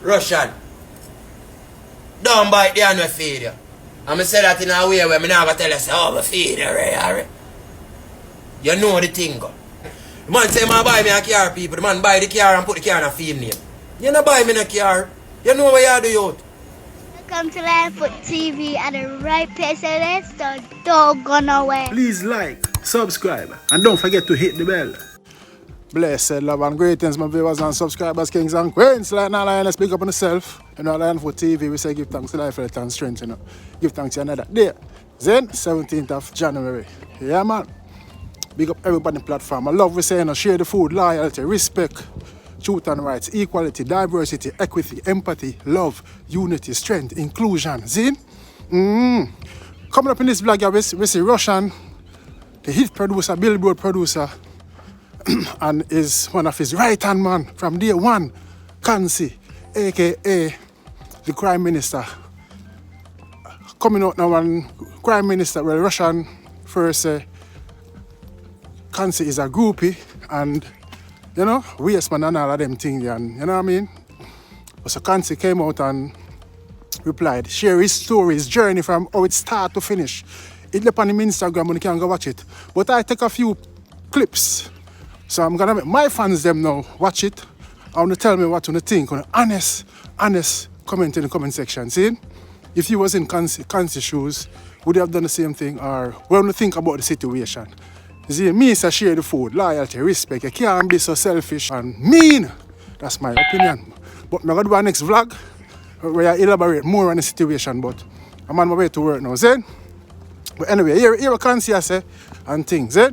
Russian. Don't bite the hand we feed you. And I say that in a way where I never tell you, say, oh, we feed you, right? You know the thing, go. The man say, man, buy me a car, people. The man buy the car and put the car in a field name. You don't buy me a car. You know what you do, youth. Welcome to Lionfoot TV at the right place, so don't go nowhere. Please like, subscribe, and don't forget to hit the bell. Blessed love and greetings, my viewers and subscribers, kings and queens. Like now, let's speak up on yourself. You know, Lionfoot TV, we say give thanks to life, health, and strength, you know. Give thanks to another day. Then, 17th of January. Yeah, man. Big up everybody on the platform. I love we say, you know, share the food, loyalty, respect, truth and rights, equality, diversity, equity, empathy, love, unity, strength, inclusion. Zin? Coming up in this vlog, we see Russian, the hit producer, Billboard producer, and is one of his right-hand man from day one, Kansi, aka the Crime Minister. Coming out now, and Crime Minister, well, Russian first say Kansi is a groupie, and you know, waste man and all of them things, and you know what I mean? So Kansi came out and replied, share his story, his journey from how it start to finish. It left on him Instagram and you can go watch it. But I take a few clips. So I'm gonna make my fans them now watch it. I want to tell me what you think. Honest comment in the comment section. See? If you was in Kansi shoes, would you have done the same thing? Or what do you think about the situation? See, me say share the food, loyalty, respect. You can't be so selfish and mean. That's my opinion. But I'm going to do our next vlog where I elaborate more on the situation. But I'm on my way to work now, see? But anyway, here what Kansi I say and things, see?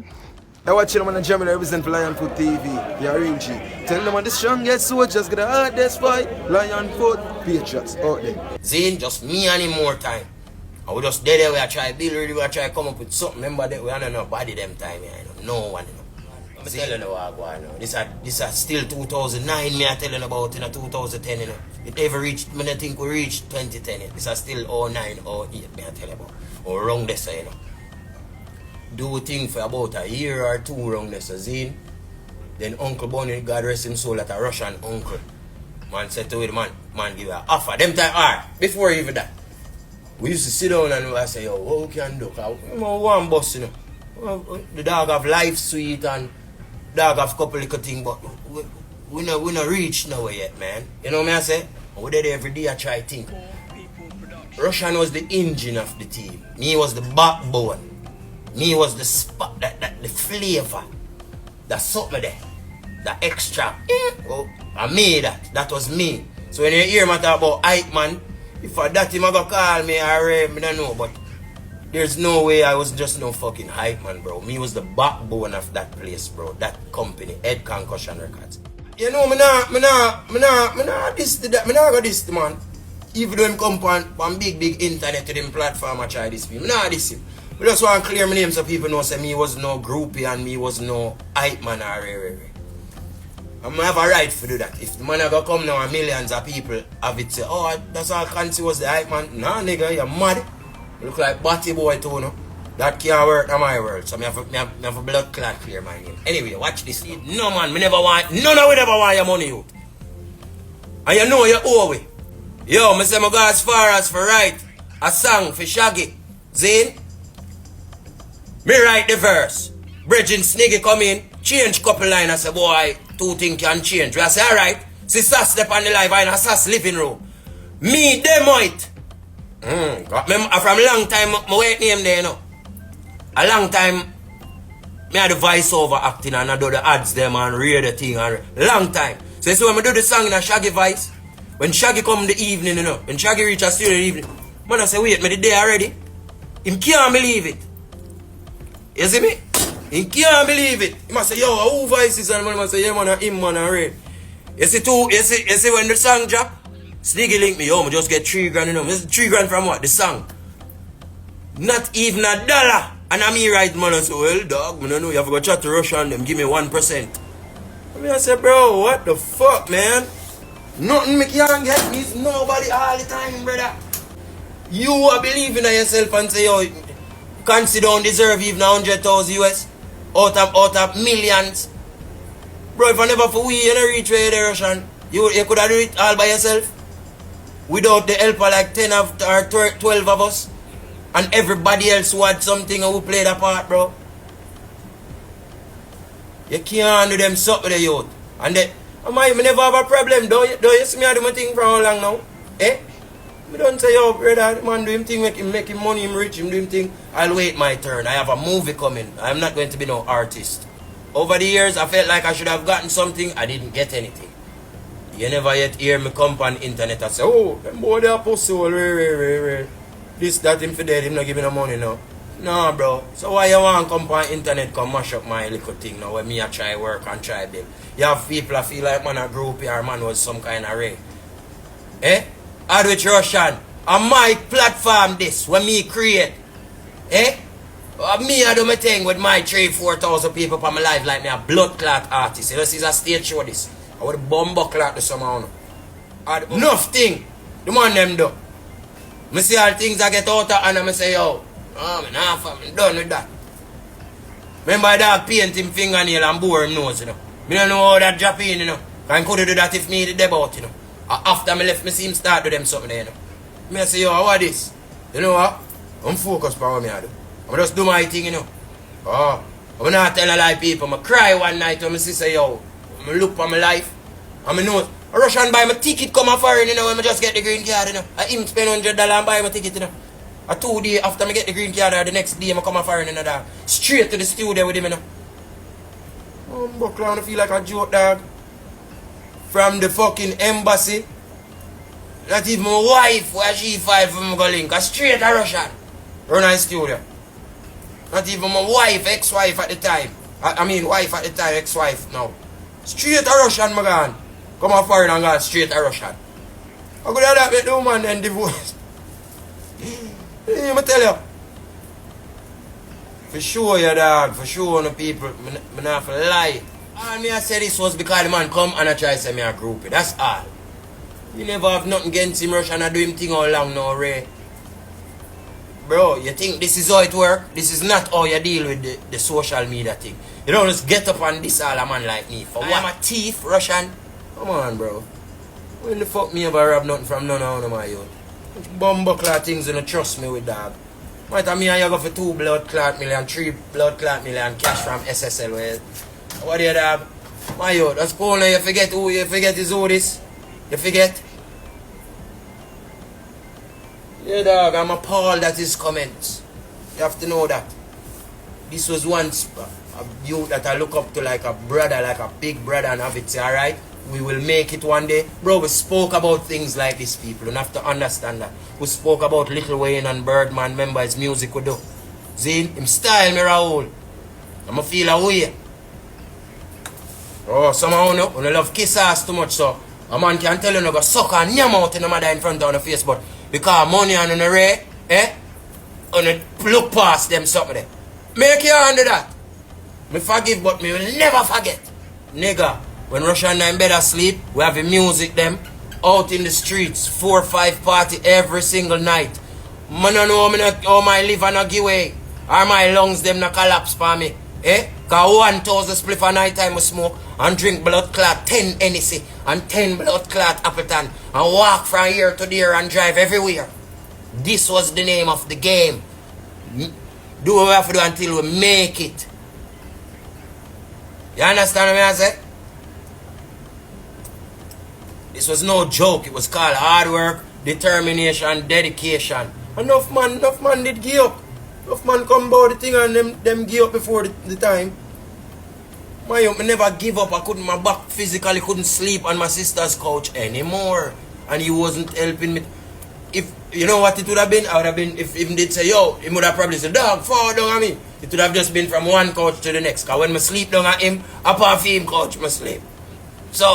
I watch them on the German represent for Lionfoot TV. You're real G. Tell them on the strongest soldiers get the hardest fight. Lionfoot Patriots out there. Zane, just me and him more time. And we just dead there, we are trying to build ready, we are trying to come up with something. Remember that we don't know body them time, you know. No one, you know. I'm telling you what I know. This is still 2009, me I telling about, you know, 2010, you know. It never reached, I think we reached 2010, you know. This is still 09, 08, me I tell you about. Or wrong this, you know. Do a thing for about a year or two wrong this, Zane. Then Uncle Bonnie, God rest him soul, at a Russian uncle. Man said to him, man give an offer. Them time, alright, before even that. We used to sit down and I say, yo, what we can do? Because we one bus, you know. The dog have life sweet and dog have couple little things, but we not reach nowhere yet, man. You know what I say? We there every day I try to think. Russian was the engine of the team. Me was the backbone. Me was the spot, the flavor. That's something there. The extra. Oh, I made that. That was me. So when you hear me talk about hype, man, if for that him ever call me or I don't know, but there's no way I was just no fucking hype man, bro. Me was the backbone of that place, bro. That company, Head Concussion Records. You know, me nah this to that. Me nah go this to man. Even though him come on big internet to them platform I try this me. Me nah this him. I just want to clear my name so people know say me was no groupie and me was no hype man or I'm gonna have a right to do that. If the man ever come now and millions of people have it say, oh, that's all Kansi was the hype man. Nah, nigga, you're mad. You look like Batty Boy too, no? That can't work in my world. So I have a blood clot clear my name. Anyway, watch this. No, man, me never want, none of we never want your money out. And you know you owe it. Yo, me say me go as far as for write a song for Shaggy. Zane? Me write the verse. Bridging Sniggy come in, change couple line and say, boy, two things can change. We say, alright, sister step on the live in a Sass living room. Me, them white. From long time, my wait name there, you know. A long time, me had the voiceover acting and I do the ads them and read the thing. And long time. So you see when I do the song in a Shaggy voice, when Shaggy come in the evening, you know, when Shaggy reach a studio in the evening, man I say, wait, me the day already. Him can't believe it. You see me? He can't believe it. He must say, yo, who voices? And man must say, yeah, man, him, man, and Ray. You see when the song drop, Sniggy link me, yo, I just get 3 grand, you know. 3 grand from what? The song. Not even $1. And I'm here right, man, I say, well, dog, I don't know, you have to go chat to Russia and them, give me 1%. I say, bro, what the fuck, man? Nothing me can't get me, it's nobody all the time, brother. You are believing in yourself and say, yo, Kansi don't deserve even 100,000 US out of millions. Bro, if I never for we, you don't reach where you're Russian. You could have do it all by yourself. without the help of like 10 of, or 12 of us, and everybody else who had something and who played a part, bro. You can't do them something with the youth. And they, I never have a problem. Don't you see me do my thing for how long now? Eh? I don't say, yo, brother, man do him thing, make him money, him rich, him do him thing. I'll wait my turn. I have a movie coming. I'm not going to be no artist. Over the years, I felt like I should have gotten something. I didn't get anything. You never yet hear me come on the internet and say, oh, them boy they are pussy, this, that, him for dead, him not giving no money now. No, bro. So why you want to come on the internet, come mash up my little thing now when me I try work and try build? You have people that feel like man a grew up here, man was some kind of ray. Eh? Adwich Russian, on my platform this, when me create. Eh? Me I do my thing with my 3,000-4,000 people for my life like me a blood clot artist. You know, this is a stage show this. I would bomb clot the somehow. Enough thing. The man them do. I see all things I get out of and I say, yo, I'm done with that. Remember that paint him fingernail and bore him nose, you know. Me don't know how that drop in, you know. I could do that if me did about, you know. After me left, me see him start do them something there, you know. Me say, yo, what this? You know what? I'm focused on what me I do. I'm just do my thing, you know. I'm not tell a lie people. I cry one night when my sister, yo, I look for my life. And I know, I rush and buy my ticket come off foreign, you know, when I just get the green card, you know. I even spend $100 and buy my ticket, you know. 2 days after I get the green card, or the next day I come off foreign, you know, dog. Straight to the studio with him, you know. I'm buckling, I feel like a joke, dog. From the fucking embassy. Not even my wife, where she fight for me go link. A straight a Russian. Run in the studio. Not even my wife, ex-wife at the time. I mean, wife at the time, ex-wife now. Straight a Russian, my God. Come off foreign and go straight a Russian. How could that make the woman then divorce? Let me tell you. For sure, you dog. For sure, the people. I'm not going to lie. All me I say this was because the man come and I try to say me a groupie. That's all. Me never have nothing against him, Russian. I do him thing all along now, Ray. Bro, you think this is how it work? This is not how you deal with the social media thing. You don't just get up and diss all a man like me. For what? I'm a thief, Russian. Come on, bro. When the fuck me ever rob nothing from none of my youth? Bumbuckler things you don't trust me with, dog. Might have me and you go for 2 blood clot million, 3 blood clot million cash from SSL. Well, what do you dog? My youth, that's cool now. You forget who is who this? You forget? Yeah, dog, I'm appalled at his comments. You have to know that. This was once a youth that I look up to like a brother, like a big brother, and have it say, alright, we will make it one day. Bro, we spoke about things like this, people. You have to understand that. We spoke about Lil Wayne and Birdman. Remember his music we do. See, him style me Raoul. I'ma feel a way. Oh, somehow no, when I love kiss ass too much, so a man can tell you no go suck and yam out in the mother in front of the face, but because money and the ray, and look past them something there. Make you under that. Me forgive, but me will never forget. Nigga, when Russian in bed asleep, we have the music them out in the streets, 4 or 5 party every single night. Man don't know how my liver no give way, or my lungs them no collapse for me. Cause 1,000 spliff a night time we smoke and drink blood clot 10 Hennessy and 10 blood clot Appleton and walk from here to there and drive everywhere. This was the name of the game. Do what we have to do until we make it. You understand what I say? This was no joke. It was called hard work, determination, dedication. Enough man did give up. Enough man come about the thing and them give up before the time. My never give up. I couldn't, my back physically couldn't sleep on my sister's couch anymore. And he wasn't helping me. If you know what it would have been, I would have been, if him did say, yo, he would have probably said, dog, fall down on me. It would have just been from one couch to the next. Because when I sleep down at him, up off him couch, I sleep. So,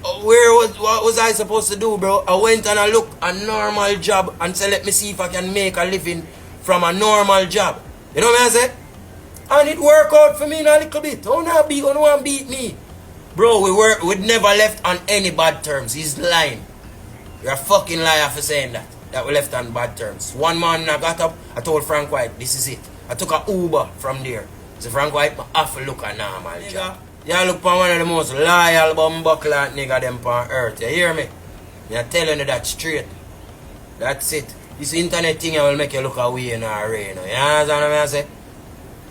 what was I supposed to do, bro? I went and I looked a normal job and said, let me see if I can make a living from a normal job. You know what I said? And it worked out for me in a little bit. Don't want to beat me. Bro, we'd never left on any bad terms. He's lying. You're a fucking liar for saying that. That we left on bad terms. One morning I got up, I told Frank White, this is it. I took a Uber from there. So Frank White, I have to look a normal job. You look for one of the most loyal bumbuckler nigga them on earth. You hear me? I'm telling you that straight. That's it. This internet thing will make you look away in a rain. You understand what I say?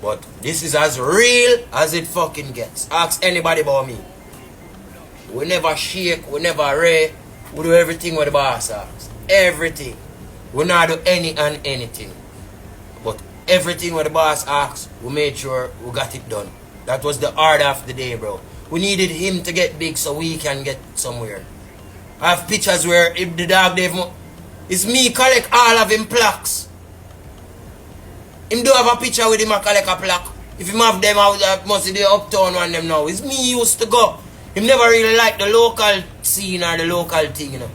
But this is as real as it fucking gets. Ask anybody about me. We never shake, we never ray. We do everything what the boss asks. Everything. We not do any and anything. But everything what the boss asks, we made sure we got it done. That was the order of the day, bro. We needed him to get big so we can get somewhere. I have pictures where if the dog Dave, it's me collect all of him plaques. Him do have a picture with him a collect a plaque. If him have them out, that must be the uptown one them now. It's me used to go. Him never really like the local scene or the local thing, you know.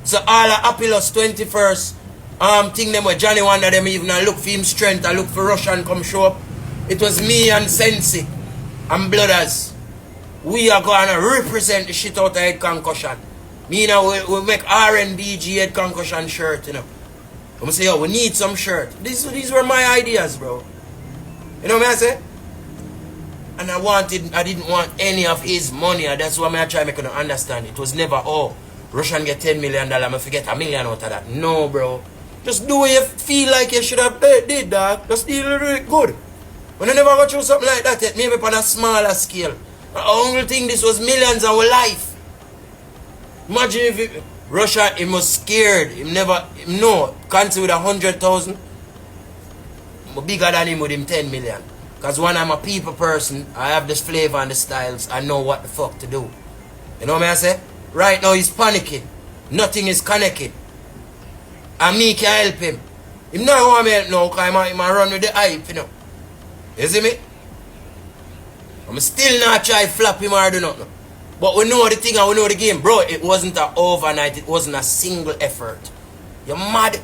So all of Apollo's 21st thing them where Johnny one of them even look for him strength, I look for Russian come show up. It was me and Sensi and Blooders. We are gonna represent the shit out of Head Concussion. Me now we make RNBG Head Concussion shirt, you know. I'm gonna say, yo, we need some shirt. These were my ideas, bro. You know what I say? And I didn't want any of his money. And that's why I try to make you understand. It was never, oh, Russian get $10 million, I'm gonna forget $1 million out of that. No, bro. Just do what you feel like you should have did, dog. Just do it good. When I never go through something like that yet, maybe on a smaller scale. The only thing this was millions of life. Imagine if Russia, he was scared. Him no. Kansi with 100,000. I'm bigger than him with him 10 million. Because when I'm a people person, I have this flavor and the styles. I know what the fuck to do. You know what I say? Right now he's panicking. Nothing is connected. And me can help him. Him not want me help now because he might run with the hype, you know. You see me? I'm still not try to flap him or do nothing. But we know the thing and we know the game. Bro, it wasn't an overnight. It wasn't a single effort. You're mad.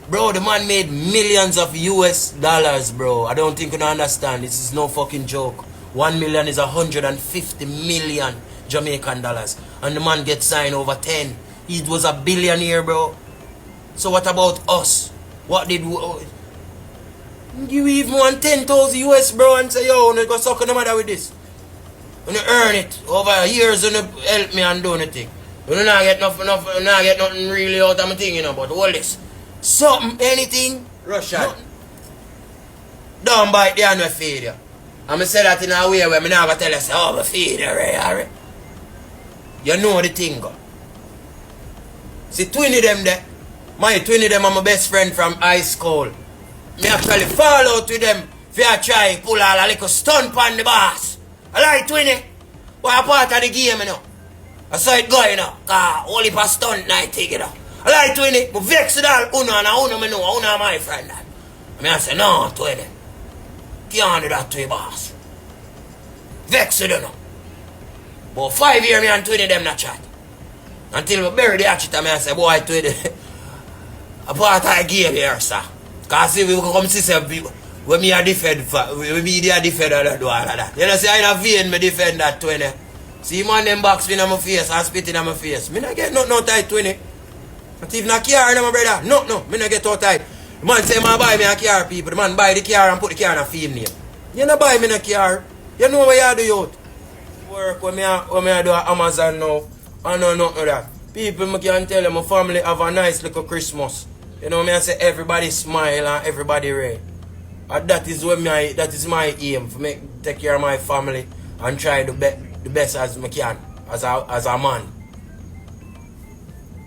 Bro, the man made millions of US dollars, bro. I don't think you understand. This is no fucking joke. 1 million is 150 million Jamaican dollars. And the man gets signed over 10. He was a billionaire, bro. So what about us? What did we... You even want 10,000 US, bro, and say, yo, you go suck on the matter with this. When you earn it over years, you help me and do anything. You don't get nothing really out of my thing, you know, but all this. Something, anything, Russian. Nothing. Don't bite the hand with feed you. I'm say that in a way where I'm not going to tell you, say, oh, I feed you, right? You know the thing, go. See, 20 them there. My 20 them are my best friend from high school. Me actually fall out with them if I try pull all a little stunt on the boss. I like 20. What a part of the game, you know. I saw it go, you know. Only for stunt night thing, you know. I like 20. But vex with all Uno and Uno me know. Uno my friend. I say, no, 20. Can't do that to your boss. Vex with you, know. But 5 years me and 20 them not chat. Until we bury the hatchet and I say, boy, 20. A part of the game here, sir. Because if we come see say when me a defend when me a defender do all of that. You know say I in a vein me defend that 20. See man them box me in my face and spit in my face. Me not get no tight 20. Not even a car my brother. No, me not get out tight. The man say man buy me a car people. The man buy the car and put the car in a film name. You not buy me a car. You know what you do youth. Work when me a do at Amazon now. I know nothing of that. People me can tell you my family have a nice little Christmas. You know what I say? Everybody smile and everybody ray. And that is my aim, for me take care of my family and try the best as I can, as a man.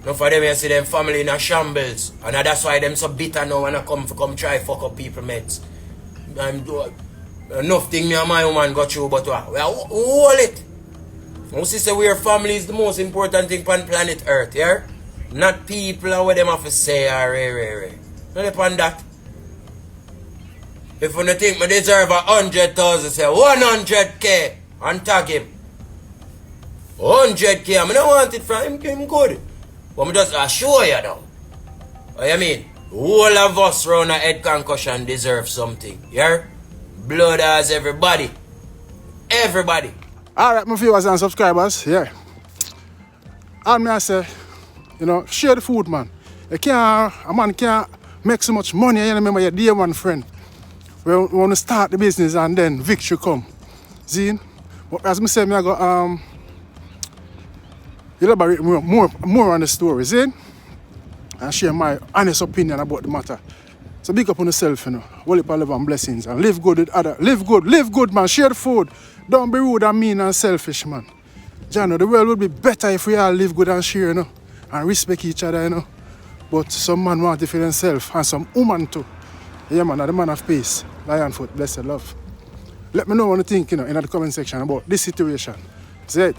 Now for them you see them family in a shambles. And that's why them so bitter now when I come try fuck up people mates. Enough thing me and my woman got through, but we hold it. My sister, we are family is the most important thing on planet Earth, yeah? Not people and what them have to say or Not upon that. If you think I deserve 100,000, say 100k and tag him. 100k, I don't want it from him good. But I just assure you now. What you mean? All of us round a Head Concussion deserve something. Yeah? Blooders, everybody. Everybody. Alright, my viewers and subscribers, yeah. And me I say, you know, share the food, man. A man can't make so much money. You remember your dear one friend. We want to start the business and then victory come. See? But as I say, I go elaborate more on the story, see? And share my honest opinion about the matter. So big up on yourself, you know. Whole heap of love and blessings and live good with other. Live good, man. Share the food. Don't be rude and mean and selfish, man. Jano, the world would be better if we all live good and share, you know, and respect each other, you know. But some man want it for themselves and some woman too. Yeah, man, the man of peace. Lionfoot, blessed love. Let me know what you think, you know, in the comment section about this situation. See it?